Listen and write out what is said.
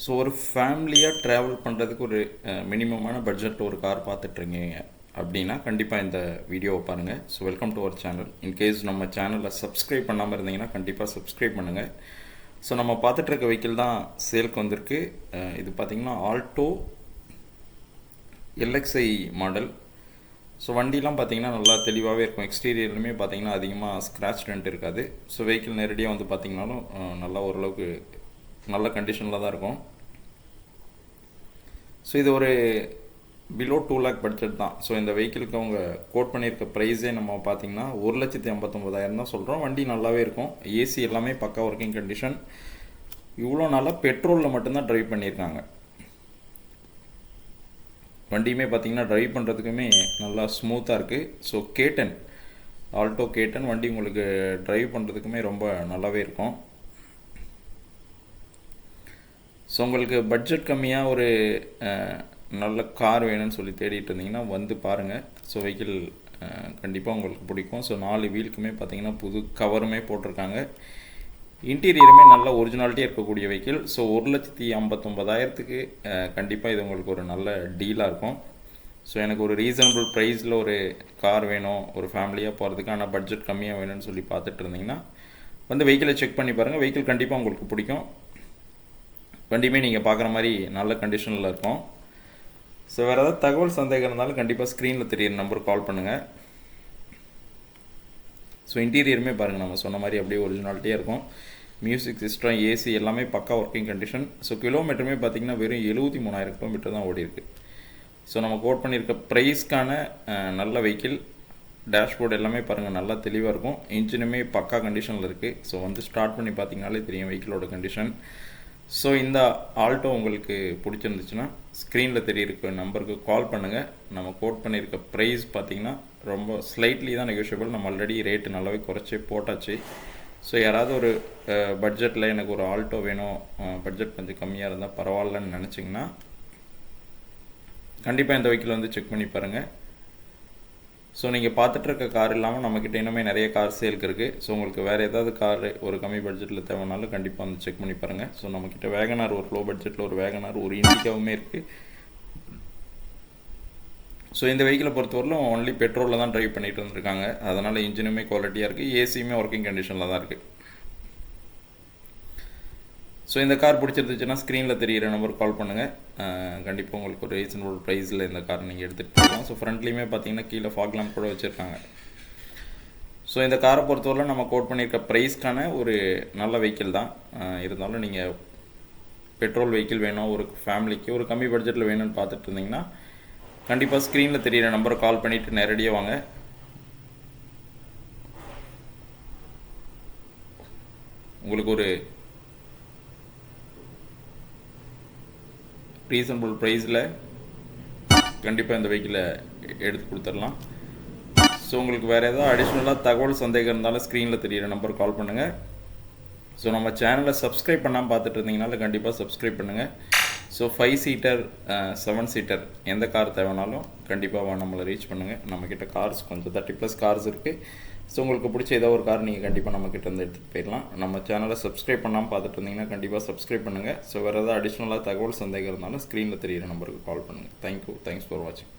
So ஒரு ஃபேமிலியாக travel பண்ணுறதுக்கு ஒரு மினிமமான பட்ஜெட்டில் ஒரு கார் பார்த்துட்ருக்கீங்க அப்படின்னா கண்டிப்பாக இந்த வீடியோவை பாருங்கள். So welcome to our channel. In case நம்ம சேனலை சப்ஸ்கிரைப் பண்ணாமல் இருந்தீங்கன்னா கண்டிப்பாக சப்ஸ்கிரைப் பண்ணுங்கள். ஸோ நம்ம பார்த்துட்ருக்க வெஹிக்கிள் தான் சேல்க்கு வந்திருக்கு. இது பார்த்திங்கன்னா ஆல்டோ எல்எக்ஸ்ஐ மாடல். ஸோ வண்டிலாம் பார்த்திங்கன்னா நல்லா தெளிவாகவே இருக்கும். எக்ஸ்டீரியர்லுமே பார்த்திங்கன்னா அதிகமாக ஸ்க்ராட்ச் டென்ட் இருக்காது. ஸோ வெஹிக்கிள் நேரடியாக வந்து பார்த்திங்கனாலும் நல்லா ஓரளவுக்கு நல்ல கண்டிஷனில் தான் இருக்கும். ஸோ இது ஒரு பிலோ 2 lakh பட்ஜெட் தான். ஸோ இந்த வெஹிக்கிளுக்கு அவங்க கோட் பண்ணியிருக்க ப்ரைஸே நம்ம பார்த்திங்கன்னா 1,59,000 தான் சொல்கிறோம். வண்டி நல்லாவே இருக்கும். ஏசி எல்லாமே பக்கா ஒர்க்கிங் கண்டிஷன். இவ்வளோ நாளாக பெட்ரோலில் மட்டும்தான் ட்ரைவ் பண்ணியிருக்காங்க. வண்டியுமே பார்த்திங்கன்னா ட்ரைவ் பண்ணுறதுக்குமே நல்லா ஸ்மூத்தாக இருக்குது. ஸோ K10 ஆல்டோ K10 வண்டி உங்களுக்கு ட்ரைவ் பண்ணுறதுக்குமே ரொம்ப நல்லாவே இருக்கும். ஸோ உங்களுக்கு பட்ஜெட் கம்மியாக ஒரு நல்ல கார் வேணும்னு சொல்லி தேடிட்டு இருந்தீங்கன்னா வந்து பாருங்கள். ஸோ வெஹிக்கிள் கண்டிப்பாக உங்களுக்கு பிடிக்கும். ஸோ 4 வீலுக்குமே பார்த்திங்கன்னா புது கவருமே போட்டிருக்காங்க. இன்டீரியருமே நல்ல ஒரிஜினாலிட்டியாக இருக்கக்கூடிய வெஹிக்கிள். ஸோ 1,59,000க்கு கண்டிப்பாக இது உங்களுக்கு ஒரு நல்ல டீலாக இருக்கும். ஸோ எனக்கு ஒரு ரீசனபிள் ப்ரைஸில் ஒரு கார் வேணும், ஒரு ஃபேமிலியாக போகிறதுக்கு, ஆனால் பட்ஜெட் கம்மியாக வேணும்னு சொல்லி பார்த்துட்டு இருந்தீங்கன்னா வந்து வெஹிக்கிளை செக் பண்ணி பாருங்கள். வெஹிக்கிள் கண்டிப்பாக உங்களுக்கு பிடிக்கும். வண்டியுமே நீங்கள் பார்க்குற மாதிரி நல்ல கண்டிஷனில் இருக்கும். ஸோ வேறு ஏதாவது தகவல் சந்தேகம் இருந்தாலும் கண்டிப்பாக ஸ்க்ரீனில் தெரியிற நம்பருக்கு கால் பண்ணுங்கள். ஸோ இன்டீரியருமே பாருங்கள், நம்ம சொன்ன மாதிரி அப்படியே ஒரிஜினாலிட்டியாக இருக்கும். மியூசிக் சிஸ்டம், ஏசி எல்லாமே பக்கா ஒர்க்கிங் கண்டிஷன். ஸோ கிலோமீட்டருமே பார்த்திங்கன்னா வெறும் 73,000 கிலோமீட்டர் தான் ஓடி இருக்குது. ஸோ நம்ம கோட் பண்ணியிருக்க ப்ரைஸ்க்கான நல்ல வெஹிக்கிள். டேஷ்போர்டு எல்லாமே பாருங்கள் நல்லா தெளிவாக இருக்கும். இன்ஜினுமே பக்கா கண்டிஷனில் இருக்குது. ஸோ வந்து ஸ்டார்ட் பண்ணி பார்த்திங்கனாலே தெரியும் வெஹிக்கிளோட கண்டிஷன். ஸோ இந்த ஆல்டோ உங்களுக்கு பிடிச்சிருந்துச்சுன்னா ஸ்க்ரீனில் தெரியிருக்க நம்பருக்கு கால் பண்ணுங்கள். நம்ம கோட் பண்ணியிருக்க ப்ரைஸ் பார்த்திங்கன்னா ரொம்ப ஸ்லைட்லி தான் நெகோஷியபிள். நம்ம ஆல்ரெடி ரேட்டு நல்லாவே குறைச்சி போட்டாச்சு. ஸோ யாராவது ஒரு பட்ஜெட்டில் எனக்கு ஒரு ஆல்டோ வேணும், பட்ஜெட் கொஞ்சம் கம்மியாக இருந்தால் பரவாயில்லன்னு நினச்சிங்கன்னா கண்டிப்பாக இந்த வெஹிக்கிள் வந்து செக் பண்ணி பாருங்கள். ஸோ நீங்கள் பார்த்துட்ருக்க கார் இல்லாமல் நம்மக்கிட்ட இன்னுமே நிறைய கார் சேலுக்கு இருக்குது. ஸோ உங்களுக்கு வேறு ஏதாவது கார் ஒரு கம்மி பட்ஜெட்டில் தேவைனாலும் கண்டிப்பாக வந்து செக் பண்ணி பாருங்கள். ஸோ நம்மக்கிட்ட வேகனார் ஒரு லோ பட்ஜெட்டில் ஒரு வேகனார், ஒரு இண்டிகாவுமே இருக்குது. ஸோ இந்த வெஹிக்கிளை பொறுத்தவரையிலும் ஒன்லி பெட்ரோலில் தான் ட்ரைவ் பண்ணிட்டு வந்துருக்காங்க. அதனால் இன்ஜினுமே குவாலிட்டியாக இருக்குது, ஏசியுமே ஒர்க்கிங் கண்டிஷனில் தான் இருக்குது. ஸோ இந்த கார் பிடிச்சிருந்துச்சுன்னா ஸ்க்ரீனில் தெரிகிற நம்பருக்கு கால் பண்ணுங்கள். கண்டிப்பாக உங்களுக்கு ஒரு ரீசனபிள் ப்ரைஸில் இந்த கார் நீங்கள் எடுத்துகிட்டு போகலாம். ஸோ ஃப்ரண்ட்லேயுமே பார்த்தீங்கன்னா கீழே ஃபாக் லேம்ப் கூட வச்சுருக்காங்க. ஸோ இந்த காரை பொறுத்தவரை நம்ம கோட் பண்ணியிருக்க ப்ரைஸ்க்கான ஒரு நல்ல வெஹிக்கிள் தான். இருந்தாலும் நீங்கள் பெட்ரோல் வெஹிக்கிள் வேணும், ஒரு ஃபேமிலிக்கு ஒரு கம்மி பட்ஜெட்டில் வேணும்னு பார்த்துட்டு இருந்தீங்கன்னா கண்டிப்பாக ஸ்க்ரீனில் தெரிகிற நம்பரை கால் பண்ணிவிட்டு நேரடியாக வாங்க. உங்களுக்கு ஒரு ரீசனபிள் ப்ரைஸில் கண்டிப்பாக இந்த வெஹிக்கிளை எடுத்து கொடுத்துடலாம். ஸோ உங்களுக்கு வேறு ஏதாவது அடிஷ்னலாக தகவல் சந்தேகம் இருந்தாலும் ஸ்க்ரீனில் தெரியிற நம்பருக்கு கால் பண்ணுங்கள். ஸோ நம்ம சேனலை சப்ஸ்கிரைப் பண்ணாமல் பார்த்துட்டு இருந்தீங்கனாலும் கண்டிப்பாக சப்ஸ்கிரைப் பண்ணுங்கள். ஸோ 5 சீட்டர் 7 சீட்டர் எந்த கார் தேவைனாலும் கண்டிப்பாக நம்மளை ரீச் பண்ணுங்கள். நம்மக்கிட்ட கார்ஸ் கொஞ்சம் 30+ கார்ஸ் இருக்குது. ஸோ உங்களுக்கு பிடிச்ச ஏதோ ஒரு கார் நீங்கள் கண்டிப்பாக நம்மக்கிட்ட வந்து எடுத்துகிட்டு போயிடலாம். நம்ம சேனலை சப்ஸ்கிரைப் பண்ணாமல் பார்த்துட்டு இருந்தீங்கன்னா கண்டிப்பாக சப்ஸ்கிரைப் பண்ணுங்கள். ஸோ வேறு ஏதாவது அடிஷ்னலாக தகவல் சந்தேகம் இருந்தாலும் ஸ்க்ரீனில் தெரியிற நம்பருக்கு கால் பண்ணுங்கள். தேங்க்யூ. தேங்க்ஸ் ஃபார் வாட்சிங்.